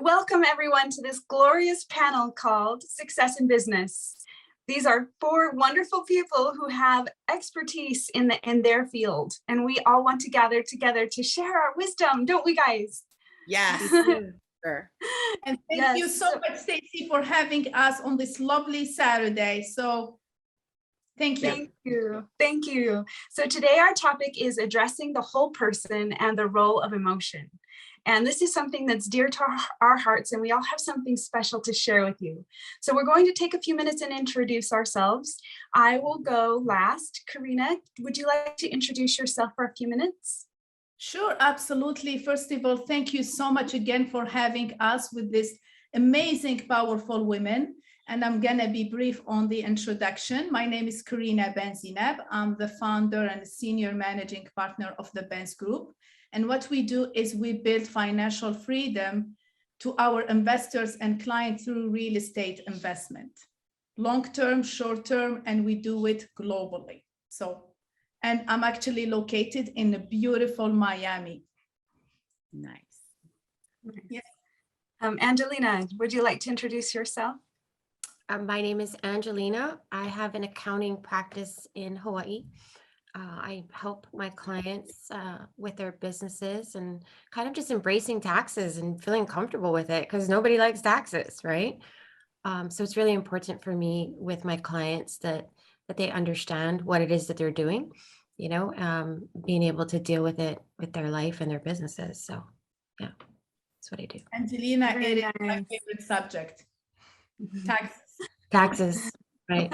Welcome everyone to this glorious panel called Success in Business. These are four wonderful people who have expertise in their field, and we all want to gather together to share our wisdom, don't we guys? Yes. Sure. And thank you so much, Stacy, for having us on this lovely Saturday. So thank you. Thank you. So today our topic is addressing the whole person and the role of emotion. And this is something that's dear to our hearts, and we all have something special to share with you. So we're going to take a few minutes and introduce ourselves. I will go last. Karina, would you like to introduce yourself for a few minutes? Sure, absolutely. First of all, thank you so much again for having us with this amazing, powerful women. And I'm going to be brief on the introduction. My name is Karina Benz. I'm the founder and senior managing partner of the Benz Group. And what we do is we build financial freedom to our investors and clients through real estate investment, long-term, short-term, and we do it globally. And I'm actually located in the beautiful Miami. Nice. Yes. Angelina, would you like to introduce yourself? My name is Angelina. I have an accounting practice in Hawaii. I help my clients with their businesses and kind of just embracing taxes and feeling comfortable with it because nobody likes taxes, right? So it's really important for me with my clients that they understand what it is that they're doing, being able to deal with it with their life and their businesses. So yeah, that's what I do. Angelina, it is my favorite subject. Taxes, right?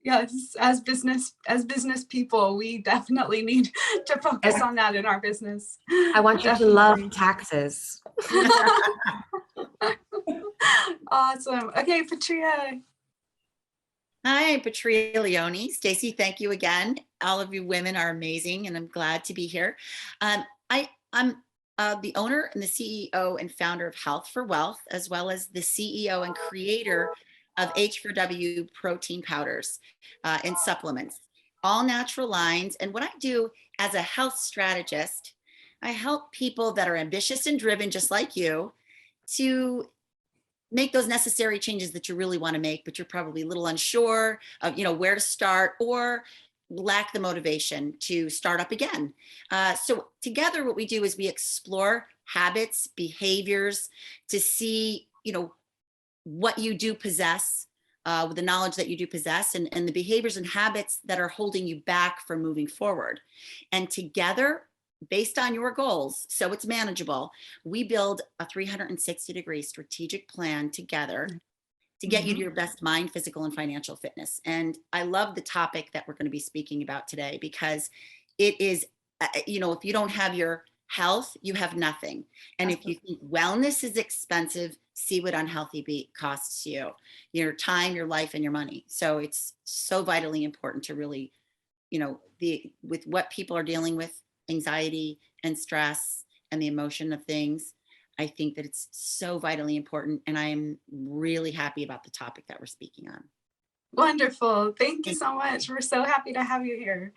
Yes, as business people, we definitely need to focus on that in our business. I want you to love taxes. Awesome. Okay, Patria. Hi, I'm Patria Leone. Stacy, thank you again. All of you women are amazing, and I'm glad to be here. I'm the owner and the CEO and founder of Health for Wealth, as well as the CEO and creator of H4W protein powders and supplements, all natural lines. And what I do as a health strategist, I help people that are ambitious and driven, just like you, to make those necessary changes that you really want to make, but you're probably a little unsure of, where to start or lack the motivation to start up again. So together, what we do is we explore habits, behaviors to see, what you do possess, with the knowledge that you do possess, and the behaviors and habits that are holding you back from moving forward. And together, based on your goals, so it's manageable, we build a 360-degree strategic plan together to get you to your best mind, physical, and financial fitness. And I love the topic that we're going to be speaking about today because it is, if you don't have your health, you have nothing. And if you think wellness is expensive, see what unhealthy costs you, your time, your life, and your money. So it's so vitally important to really, with what people are dealing with, anxiety and stress and the emotion of things, I think that it's so vitally important. And I'm really happy about the topic that we're speaking on. Wonderful. Thank you so much. We're so happy to have you here.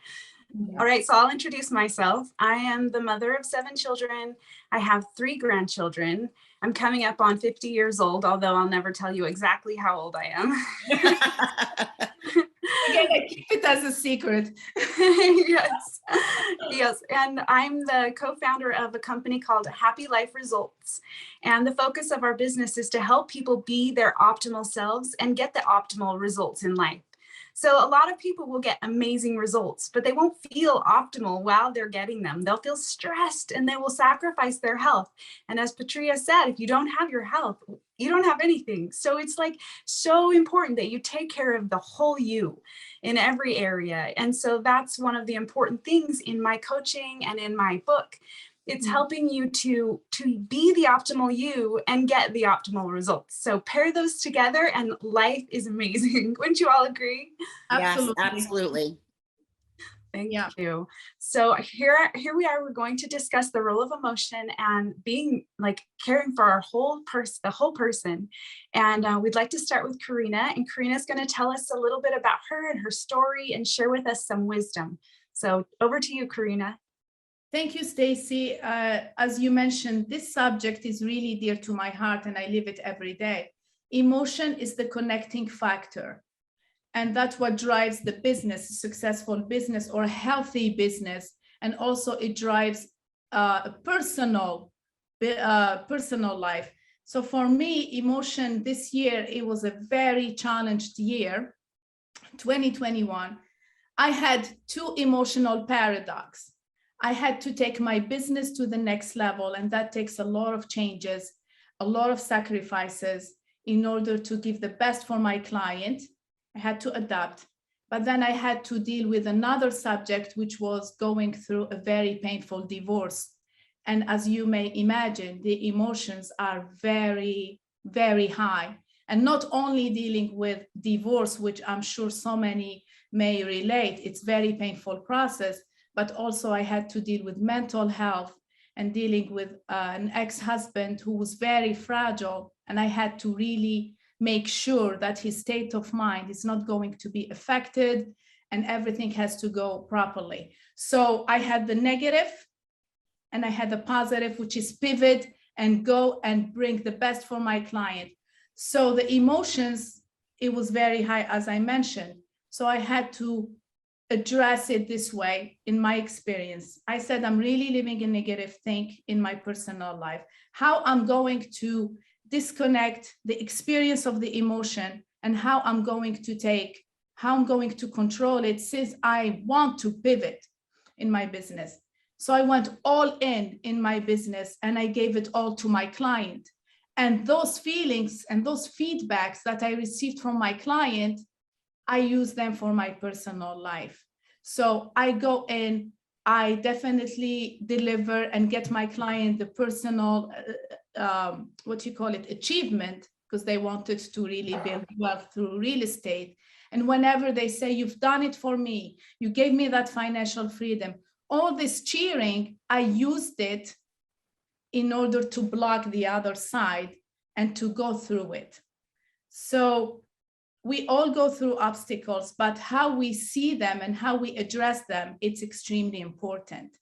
All right, so I'll introduce myself. I am the mother of 7 children. I have 3 grandchildren. I'm coming up on 50 years old, although I'll never tell you exactly how old I am. Again, I keep it as a secret. Yes. And I'm the co-founder of a company called Happy Life Results. And the focus of our business is to help people be their optimal selves and get the optimal results in life. So a lot of people will get amazing results, but they won't feel optimal while they're getting them. They'll feel stressed and they will sacrifice their health. And as Patria said, if you don't have your health, you don't have anything. So it's like so important that you take care of the whole you in every area. And so that's one of the important things in my coaching and in my book. It's helping you to be the optimal you and get the optimal results. So pair those together and life is amazing. Wouldn't you all agree? Absolutely. Yes, absolutely. Thank you. So here we are. We're going to discuss the role of emotion and being caring for our the whole person. And we'd like to start with Karina. And Karina's going to tell us a little bit about her and her story and share with us some wisdom. So over to you, Karina. Thank you, Stacy. As you mentioned, this subject is really dear to my heart and I live it every day. Emotion is the connecting factor. And that's what drives the business, successful business or healthy business. And also it drives a personal life. So for me, emotion this year, it was a very challenged year, 2021. I had two emotional paradoxes. I had to take my business to the next level, and that takes a lot of changes, a lot of sacrifices in order to give the best for my client. I had to adapt, but then I had to deal with another subject, which was going through a very painful divorce. And as you may imagine, the emotions are very, very high. And not only dealing with divorce, which I'm sure so many may relate, it's a very painful process, but also I had to deal with mental health and dealing with an ex-husband who was very fragile. And I had to really make sure that his state of mind is not going to be affected and everything has to go properly. So I had the negative and I had the positive, which is pivot and go and bring the best for my client. So the emotions, it was very high, as I mentioned. So I had to address it this way in my experience. I said, I'm really living a negative thing in my personal life. How I'm going to disconnect the experience of the emotion and how I'm going to control it since I want to pivot in my business. So I went all in my business and I gave it all to my client. And those feelings and those feedbacks that I received from my client, I use them for my personal life. So I go in, I definitely deliver and get my client the personal, achievement, because they wanted to really build wealth through real estate. And whenever they say, you've done it for me, you gave me that financial freedom, all this cheering, I used it in order to block the other side and to go through it. So we all go through obstacles, but how we see them and how we address them, it's extremely important.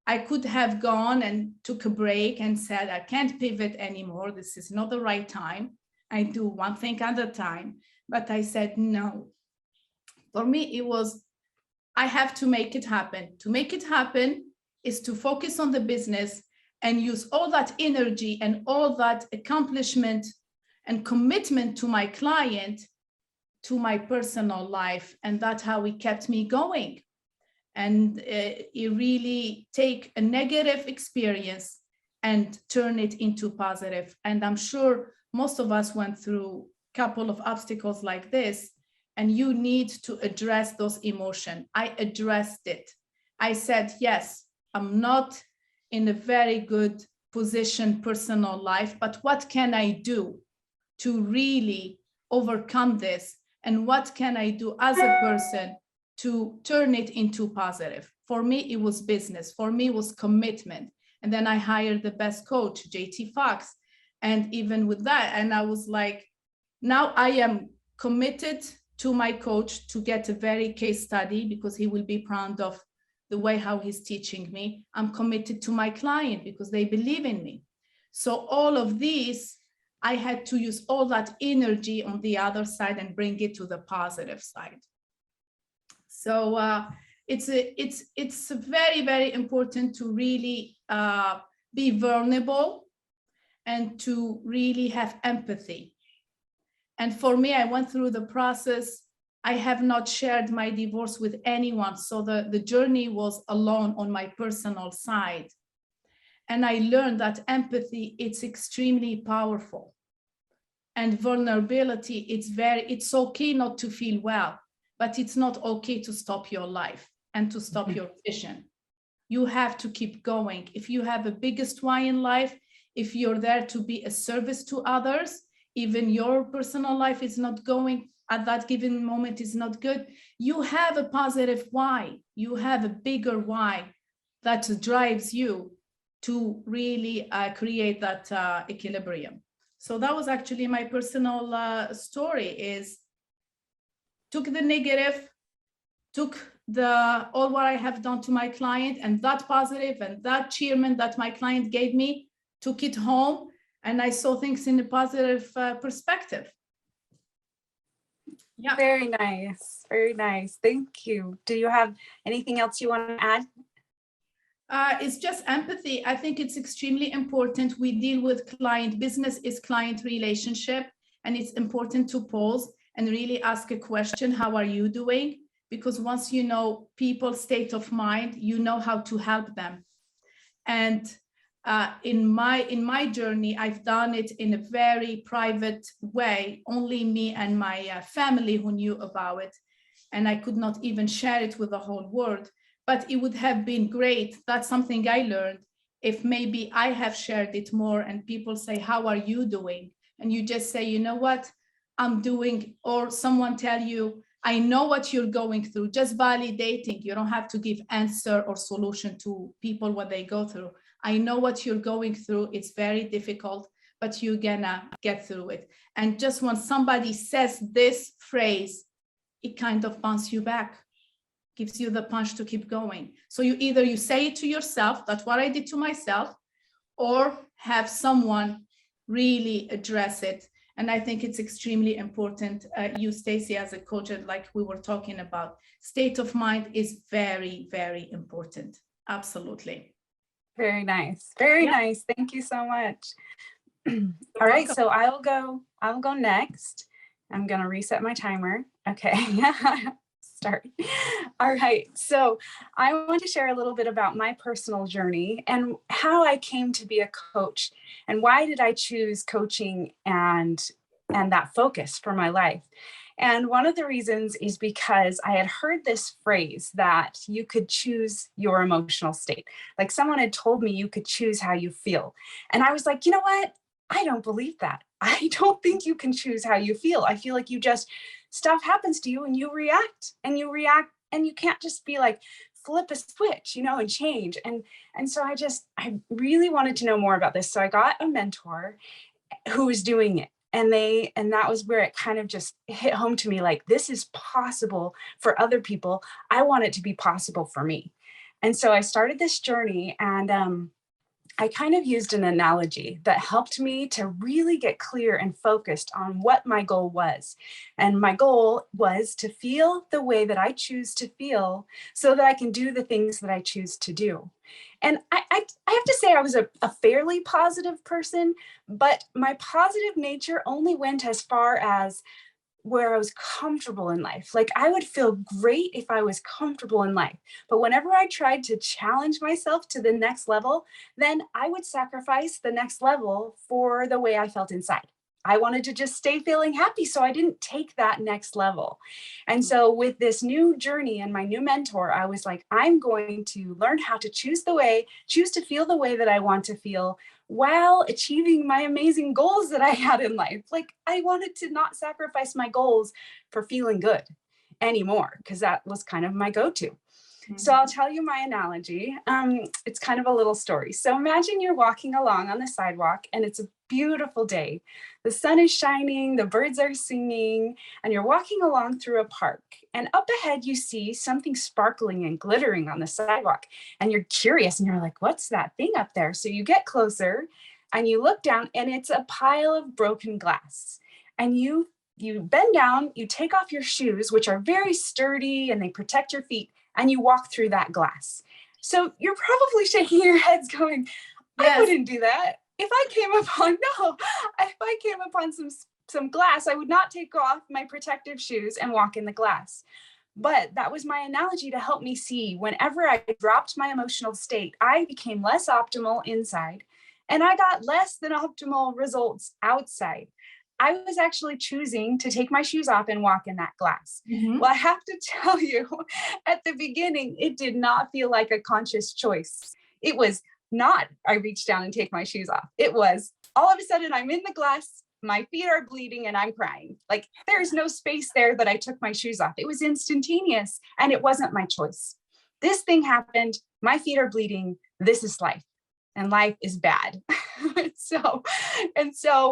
I could have gone and took a break and said, I can't pivot anymore. This is not the right time. I do one thing at a time. But I said, no. For me, it was, I have to make it happen. To make it happen is to focus on the business and use all that energy and all that accomplishment and commitment to my client, to my personal life. And that's how it kept me going. And it really take a negative experience and turn it into positive. And I'm sure most of us went through a couple of obstacles like this, and you need to address those emotions. I addressed it. I said, yes, I'm not in a very good position, personal life, but what can I do to really overcome this? And what can I do as a person to turn it into positive? For me, it was business. For me, it was commitment. And then I hired the best coach, JT Fox. And even with that, and I was like, now I am committed to my coach to get a very case study because he will be proud of the way how he's teaching me. I'm committed to my client because they believe in me. So all of these, I had to use all that energy on the other side and bring it to the positive side. So it's very, very important to really be vulnerable and to really have empathy. And for me, I went through the process. I have not shared my divorce with anyone. So the journey was alone on my personal side. And I learned that empathy, it's extremely powerful. And vulnerability, it's okay not to feel well, but it's not okay to stop your life and to stop your vision. You have to keep going. If you have a biggest why in life, if you're there to be a service to others, even your personal life is not going at that given moment is not good, you have a positive why. You have a bigger why that drives you to really create that equilibrium. So that was actually my personal story, is took the negative, took all what I have done to my client, and that positive and that cheerment that my client gave me, took it home, and I saw things in a positive perspective. Yeah. Very nice. Very nice. Thank you. Do you have anything else you want to add? It's just empathy. I think it's extremely important. We deal with client. Business is client relationship, and it's important to pause and really ask a question. How are you doing? Because once you know people's state of mind, you know how to help them. And in my journey, I've done it in a very private way. Only me and my family who knew about it, and I could not even share it with the whole world. But it would have been great. That's something I learned. If maybe I have shared it more, and people say, "How are you doing?" and you just say, "You know what, I'm doing," or someone tell you, "I know what you're going through," just validating. You don't have to give answer or solution to people what they go through. "I know what you're going through. It's very difficult, but you're gonna get through it." And just when somebody says this phrase, it kind of bounces you back, gives you the punch to keep going. So you say it to yourself, that's what I did to myself, or have someone really address it. And I think it's extremely important. You, Stacy, as a coach, like we were talking about, state of mind is very, very important. Absolutely. Very nice. Very nice. Thank you so much. All right, so I'll go next. I'm gonna reset my timer. Okay. Start. All right, so I want to share a little bit about my personal journey and how I came to be a coach, and why did I choose coaching and that focus for my life. And one of the reasons is because I had heard this phrase that you could choose your emotional state. Like someone had told me you could choose how you feel. And I was like, you know what? I don't believe that. I don't think you can choose how you feel. I feel like stuff happens to you and you react and you can't just be like, flip a switch, and change. And so I really wanted to know more about this. So I got a mentor who was doing it. And that was where it kind of just hit home to me, like, this is possible for other people. I want it to be possible for me. And so I started this journey, and I kind of used an analogy that helped me to really get clear and focused on what my goal was. And my goal was to feel the way that I choose to feel so that I can do the things that I choose to do. And I have to say I was a fairly positive person, but my positive nature only went as far as where I was comfortable in life. Like I would feel great if I was comfortable in life. But whenever I tried to challenge myself to the next level, then I would sacrifice the next level for the way I felt inside. I wanted to just stay feeling happy, so I didn't take that next level. And so with this new journey and my new mentor, I was like, I'm going to learn how to choose to feel the way that I want to feel while achieving my amazing goals that I had in life. Like I wanted to not sacrifice my goals for feeling good anymore, because that was kind of my go-to. So I'll tell you my analogy. It's kind of a little story. So imagine you're walking along on the sidewalk and it's a beautiful day. The sun is shining, the birds are singing, and you're walking along through a park. And up ahead, you see something sparkling and glittering on the sidewalk. And you're curious and you're like, what's that thing up there? So you get closer and you look down, and it's a pile of broken glass. And you bend down, you take off your shoes, which are very sturdy and they protect your feet, and you walk through that glass. So you're probably shaking your heads going, I wouldn't do that. If I came upon some glass, I would not take off my protective shoes and walk in the glass. But that was my analogy to help me see whenever I dropped my emotional state, I became less optimal inside and I got less than optimal results outside. I was actually choosing to take my shoes off and walk in that glass. Mm-hmm. Well, I have to tell you, at the beginning, it did not feel like a conscious choice. It was not, I reach down and take my shoes off. It was all of a sudden I'm in the glass, my feet are bleeding and I'm crying. Like there's no space there that I took my shoes off. It was instantaneous and it wasn't my choice. This thing happened, my feet are bleeding, this is life. And life is bad. So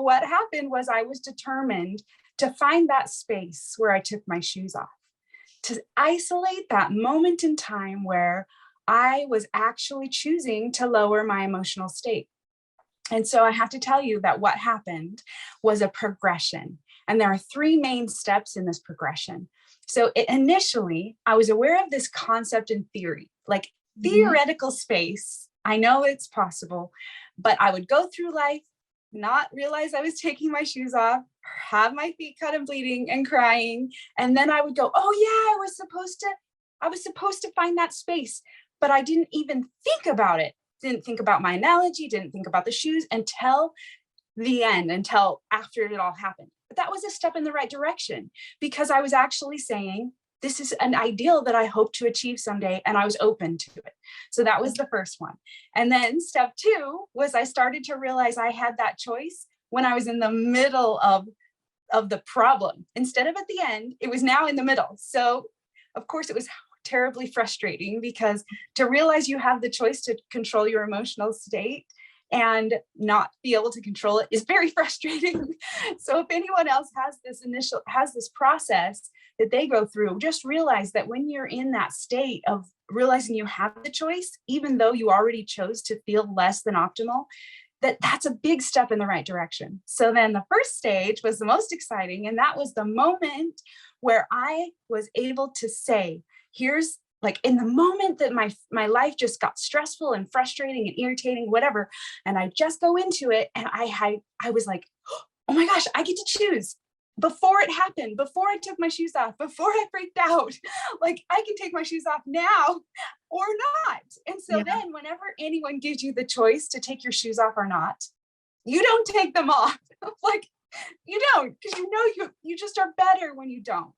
what happened was I was determined to find that space where I took my shoes off. to isolate that moment in time where I was actually choosing to lower my emotional state. And so I have to tell you that what happened was a progression. And there are three main steps in this progression. So initially, I was aware of this concept in theory, like theoretical space. I know it's possible, but I would go through life, not realize I was taking my shoes off, have my feet cut and bleeding and crying. And then I would go, oh yeah, I was supposed to find that space, but I didn't even think about it. Didn't think about my analogy, didn't think about the shoes until the end, until after it all happened. But that was a step in the right direction because I was actually saying, this is an ideal that I hope to achieve someday, and I was open to it. So that was the first one. And then step two was I started to realize I had that choice when I was in the middle of the problem. Instead of at the end, it was now in the middle. So of course it was terribly frustrating because to realize you have the choice to control your emotional state and not be able to control it is very frustrating. So if anyone else has this process that they go through, just realize that when you're in that state of realizing you have the choice, even though you already chose to feel less than optimal, that's a big step in the right direction. So then the first stage was the most exciting. And that was the moment where I was able to say, here's like in the moment that my life just got stressful and frustrating and irritating, whatever. And I just go into it and I was like, oh my gosh, I get to choose. Before it happened, before I took my shoes off, before I freaked out, like I can take my shoes off now or not. And so then whenever anyone gives you the choice to take your shoes off or not, you don't take them off. Like you don't, because you just are better when you don't.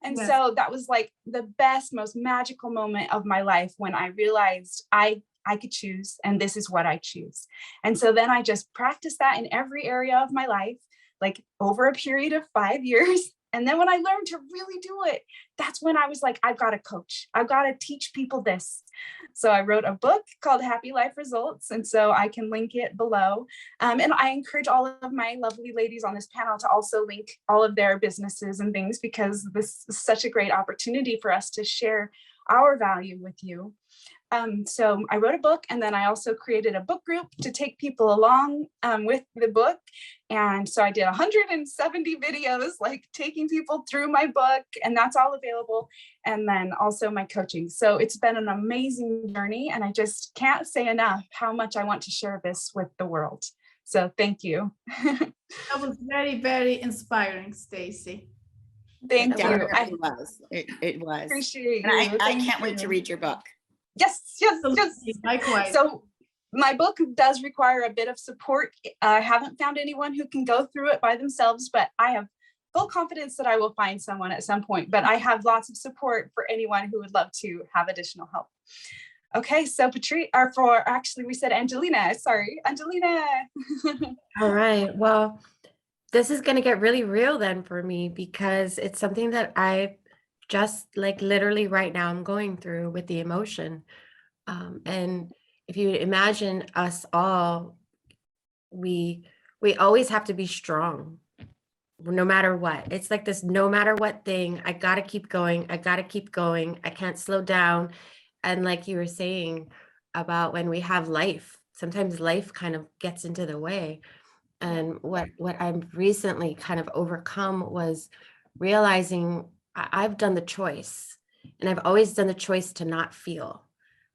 And so that was like the best, most magical moment of my life when I realized I could choose and this is what I choose. And so then I just practiced that in every area of my life, like over a period of 5 years. And then when I learned to really do it, that's when I was like, I've got to coach. I've got to teach people this. So I wrote a book called Happy Life Results. And so I can link it below. And I encourage all of my lovely ladies on this panel to also link all of their businesses and things, because this is such a great opportunity for us to share our value with you. So I wrote a book, and then I also created a book group to take people along with the book. And so I did 170 videos, like taking people through my book, and that's all available. And then also my coaching. So it's been an amazing journey, and I just can't say enough how much I want to share this with the world. So thank you. That was very, very inspiring, Stacy. Thank you. It was. It was. Appreciate and you. I can't wait to read your book. Yes. Likewise. So my book does require a bit of support. I haven't found anyone who can go through it by themselves, but I have full confidence that I will find someone at some point. But I have lots of support for anyone who would love to have additional help. Okay, so we said Angelina. Sorry, Angelina. All right. Well, this is going to get really real then for me, because it's something that I just like literally right now I'm going through with the emotion. And if you imagine us all, we always have to be strong no matter what. It's like this no matter what thing. I got to keep going. I got to keep going. I can't slow down. And like you were saying about when we have life, sometimes life kind of gets into the way. And what I've recently kind of overcome was realizing I've done the choice, and I've always done the choice to not feel.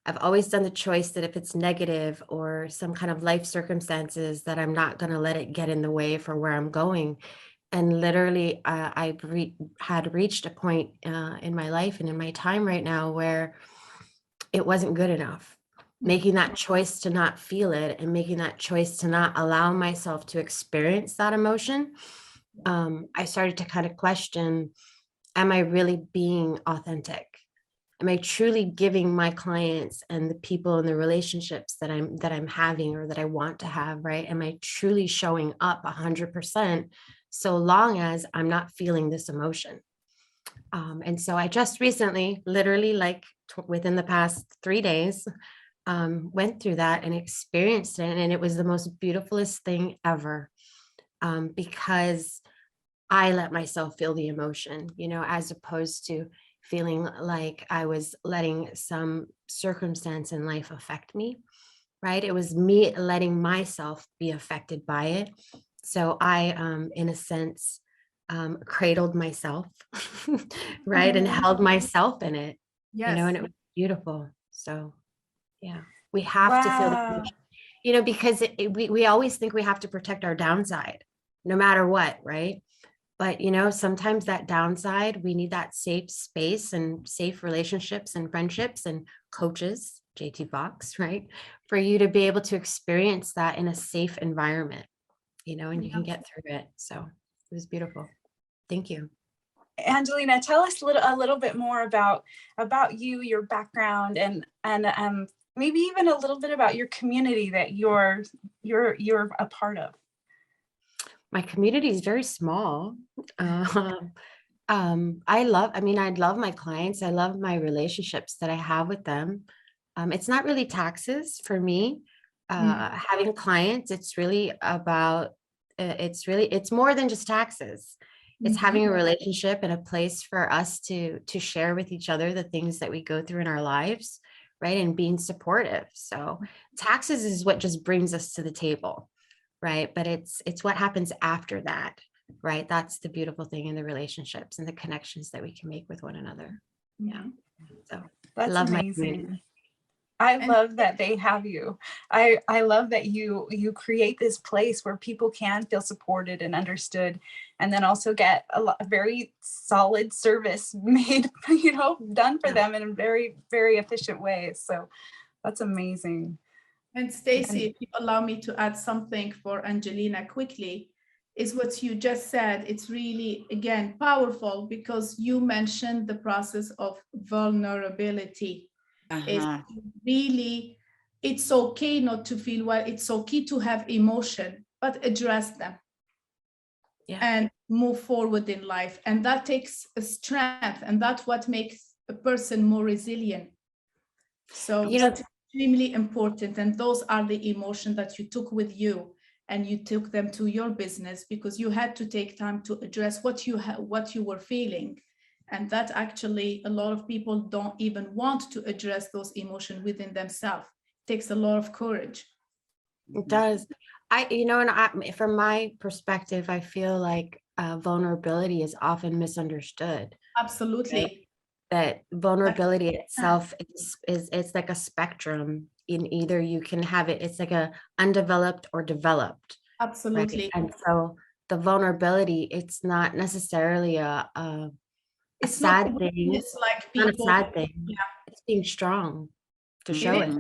I've always done the choice that if it's negative or some kind of life circumstances, that I'm not going to let it get in the way for where I'm going. And literally, I had reached a point in my life and in my time right now where it wasn't good enough. Making that choice to not feel it and making that choice to not allow myself to experience that emotion, I started to kind of question, am I really being authentic? Am I truly giving my clients and the people and the relationships that I'm having or that I want to have, right? Am I truly showing up 100% so long as I'm not feeling this emotion? And so I just recently, literally like within the past 3 days, went through that and experienced it. And it was the most beautifulest thing ever, because I let myself feel the emotion, as opposed to feeling like I was letting some circumstance in life affect me, right? It was me letting myself be affected by it. So I, in a sense, cradled myself, right? And held myself in it, Yes. and it was beautiful. So yeah, we have to feel the Wow. emotion, because we always think we have to protect our downside no matter what, right? But sometimes that downside, we need that safe space and safe relationships and friendships and coaches, JT Fox, right? For you to be able to experience that in a safe environment, and you can get through it. So it was beautiful. Thank you. Angelina, tell us a little bit more about you, your background, and maybe even a little bit about your community that you're a part of. My community is very small. I love my clients. I love my relationships that I have with them. It's not really taxes for me. Having clients, it's really about, it's more than just taxes. It's having a relationship and a place for us to share with each other the things that we go through in our lives, right? And being supportive. So taxes is what just brings us to the table, right? But it's what happens after that, right? That's the beautiful thing in the relationships and the connections that we can make with one another. Yeah. So That's I love my amazing. community. I love that they have you. I love that you create this place where people can feel supported and understood, and then also get a very solid service made, done for them in a very, very efficient way. So that's amazing. And Stacy, if you allow me to add something for Angelina quickly, is what you just said. It's really, again, powerful because you mentioned the process of vulnerability. It's really, it's okay not to feel well. It's okay to have emotion, but address them and move forward in life. And that takes a strength, and that's what makes a person more resilient. So that's extremely important. And those are the emotions that you took with you, and you took them to your business because you had to take time to address what you were feeling. And that actually, a lot of people don't even want to address those emotions within themselves. It takes a lot of courage. It does. From my perspective, I feel like vulnerability is often misunderstood. Absolutely. Right? That vulnerability itself is it's like a spectrum. In either you can have it, it's like a undeveloped or developed. Absolutely. Right? And so the vulnerability, it's not necessarily a sad thing. It's like not a people. sad thing. Yeah. It's being strong to show it.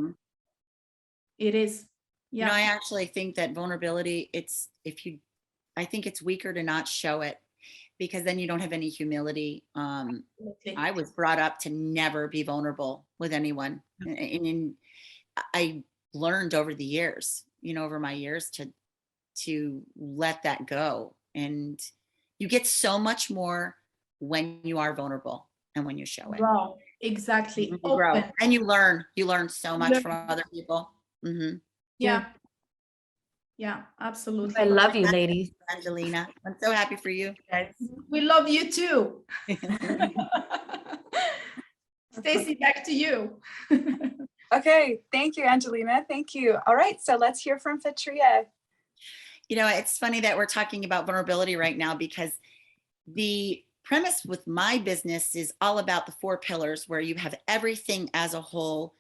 It is. Yeah. I actually think that vulnerability, I think it's weaker to not show it, because then you don't have any humility. I was brought up to never be vulnerable with anyone. And I learned over the years, over my years to let that go. And you get so much more when you are vulnerable and when you show it. Wow, exactly. You grow and you learn so much from other people. Mm-hmm. Yeah. Yeah, absolutely. I love you, ladies. Angelina, I'm so happy for you guys. We love you too. Stacy, back to you. Okay, thank you, Angelina. Thank you. All right, so let's hear from Patria. It's funny that we're talking about vulnerability right now, because the premise with my business is all about the 4 pillars, where you have everything as a whole,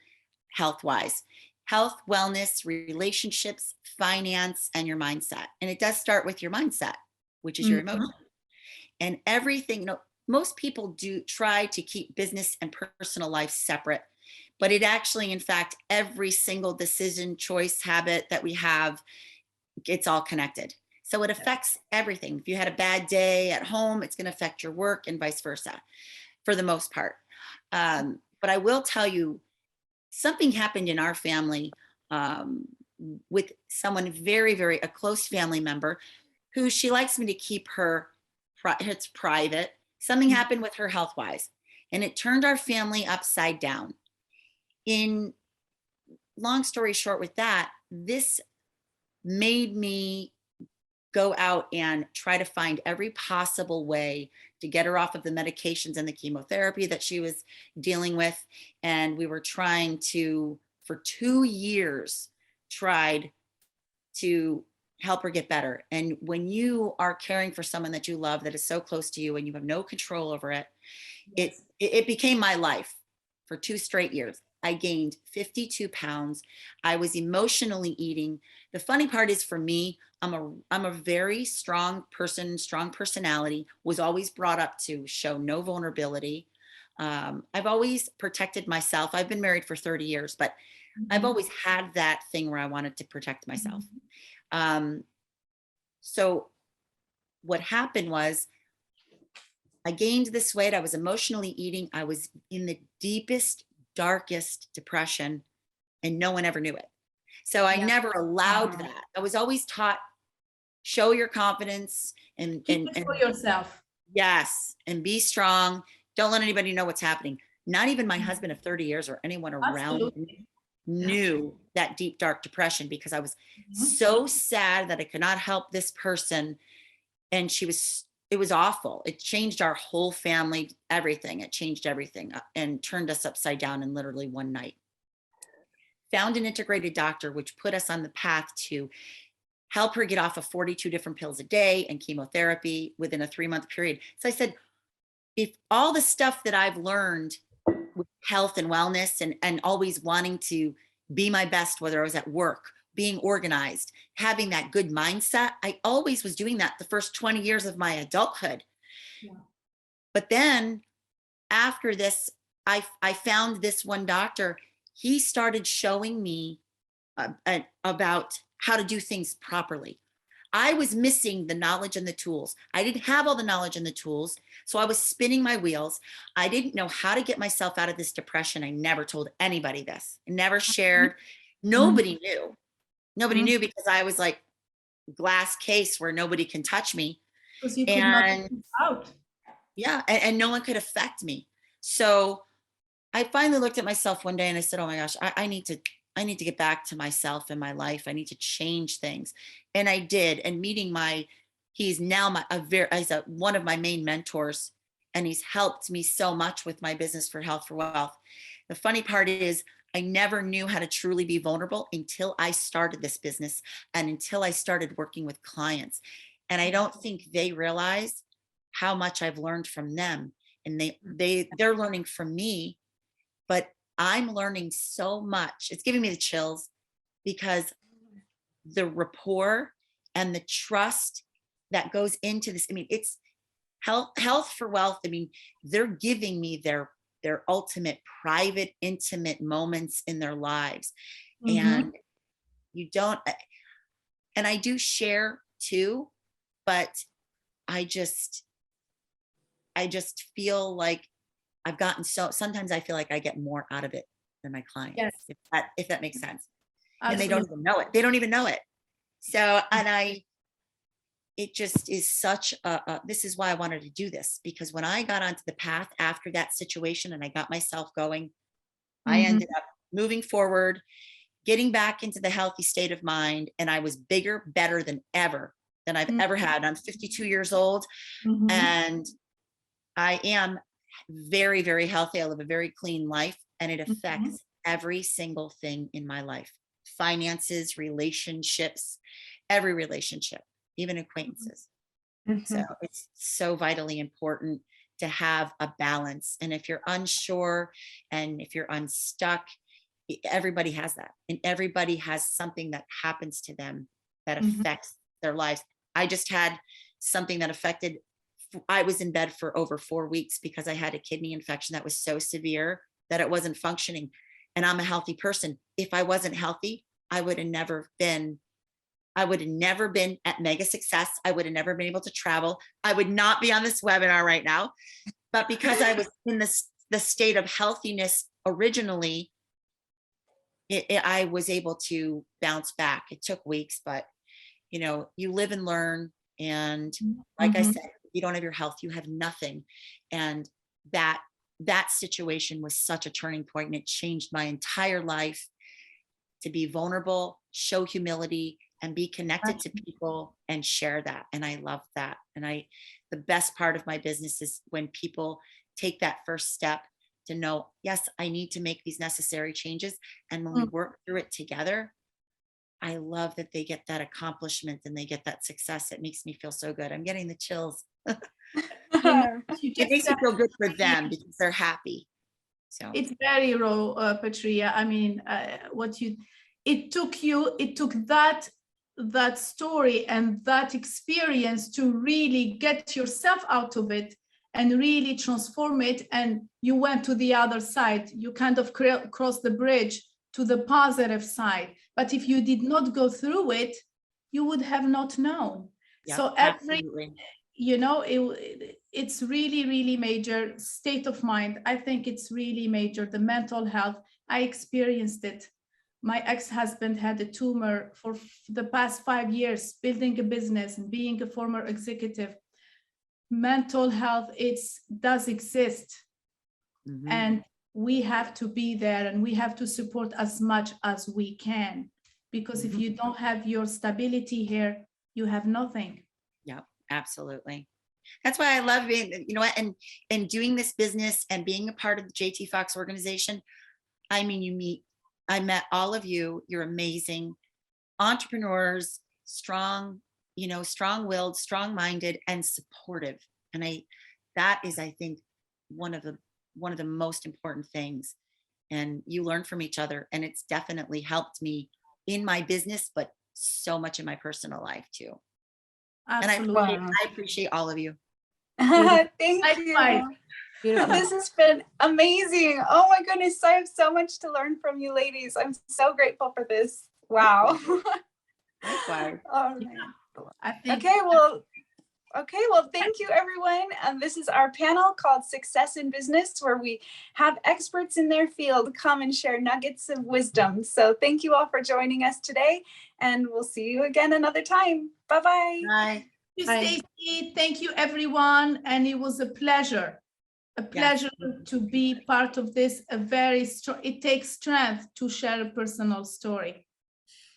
health-wise. Health, wellness, relationships, finance, and your mindset. And it does start with your mindset, which is your emotion. And everything, most people do try to keep business and personal life separate, but it actually, in fact, every single decision, choice, habit that we have, it's all connected. So it affects everything. If you had a bad day at home, it's going to affect your work and vice versa, for the most part. But I will tell you, something happened in our family with someone very, very, a close family member who she likes me to keep her, it's private. Something happened with her health-wise, and it turned our family upside down. In long story short with that, this made me go out and try to find every possible way to get her off of the medications and the chemotherapy that she was dealing with. And we were trying to, for 2 years, tried to help her get better. And when you are caring for someone that you love, that is so close to you and you have no control over it, Yes. it became my life for 2 straight years. I gained 52 pounds. I was emotionally eating. The funny part is, for me, I'm a very strong person, strong personality, was always brought up to show no vulnerability. I've always protected myself. I've been married for 30 years, but I've always had that thing where I wanted to protect myself. So what happened was, I gained this weight. I was emotionally eating. I was in the deepest, darkest depression, and no one ever knew it. So I Yeah. never allowed Uh-huh. that. I was always taught, show your confidence and Keep it for yourself. yes, and be strong. Don't let anybody know what's happening. Not even my husband of 30 years or anyone around me Absolutely. knew that deep, dark depression, because I was Mhm. so sad that I could not help this person. And it was awful. It changed our whole family, everything. It changed everything and turned us upside down in literally one night. Found an integrated doctor, which put us on the path to help her get off of 42 different pills a day and chemotherapy within a 3-month period. So I said, if all the stuff that I've learned with health and wellness and always wanting to be my best, whether I was at work, being organized, having that good mindset, I always was doing that the first 20 years of my adulthood. Yeah. But then after this, I found this one doctor. He started showing me about how to do things properly. I was missing the knowledge and the tools. I didn't have all the knowledge and the tools. So I was spinning my wheels. I didn't know how to get myself out of this depression. I never told anybody this. I never shared. Nobody knew. Nobody knew, because I was like glass case where nobody can touch me. Because you could not And get out. yeah, and no one could affect me. So I finally looked at myself one day and I said, oh my gosh, I need to get back to myself in my life. I need to change things. And I did. And he's now one of my main mentors, and he's helped me so much with my business for Health for Wealth. The funny part is, I never knew how to truly be vulnerable until I started this business and until I started working with clients. And I don't think they realize how much I've learned from them. And they're learning from me, but I'm learning so much. It's giving me the chills, because the rapport and the trust that goes into this. I mean, it's health for wealth. I mean, they're giving me their ultimate private, intimate moments in their lives. And you don't, and I do share too, but I just feel like I've gotten sometimes I feel like I get more out of it than my clients. Yes. If that makes sense. Absolutely. And they don't even know it. They don't even know it. So, and it just is such this is why I wanted to do this, because when I got onto the path after that situation and I got myself going, I ended up moving forward, getting back into the healthy state of mind. And I was bigger, better than I've ever had. I'm 52 years old, and I am very, very healthy. I live a very clean life, and it affects every single thing in my life. Finances, relationships, every relationship, even acquaintances. So it's so vitally important to have a balance. And if you're unsure and if you're unstuck, everybody has that. And everybody has something that happens to them that affects their lives. I just had something that affected, I was in bed for over 4 weeks because I had a kidney infection that was so severe that it wasn't functioning. And I'm a healthy person. If I wasn't healthy, I would have never been at mega success. I would have never been able to travel. I would not be on this webinar right now. But because I was in the state of healthiness originally, I was able to bounce back. It took weeks, but you live and learn. And like I said, if you don't have your health, you have nothing. And that situation was such a turning point, and it changed my entire life to be vulnerable, show humility, and be connected to people and share that. And I love that. And the best part of my business is when people take that first step to know, yes, I need to make these necessary changes. And when we work through it together, I love that they get that accomplishment and they get that success. It makes me feel so good. I'm getting the chills. You It makes me feel good for them because they're happy. So it's very raw, Patria. I mean, it took that story and that experience to really get yourself out of it and really transform it. And you went to the other side. You kind of crossed the bridge to the positive side. But if you did not go through it, you would have not known. yeah, So absolutely. it's really, really major state of mind. I think it's really major. The mental health, I experienced it. My ex-husband had a tumor for the past 5 years, building a business and being a former executive. Mental health, does exist. And we have to be there and we have to support as much as we can. Because if you don't have your stability here, you have nothing. Yeah, absolutely. That's why I love being, and doing this business and being a part of the JT Fox organization. I mean, I met all of you. You're amazing entrepreneurs, strong, strong-willed, strong-minded, and supportive. And that is, I think, one of the most important things. And you learn from each other, and it's definitely helped me in my business, but so much in my personal life too. Absolutely. And I appreciate all of you. Thank Likewise. you. Beautiful. This has been amazing. Oh my goodness, I have so much to learn from you ladies. I'm so grateful for this. Wow. Likewise. All right. I think Okay, well, thank you, everyone. And this is our panel called Success in Business, where we have experts in their field come and share nuggets of wisdom. So thank you all for joining us today, and we'll see you again another time. Bye-bye. Bye. Thank you, Stacy. Thank you, everyone. And it was a pleasure to be part of this. It takes strength to share a personal story.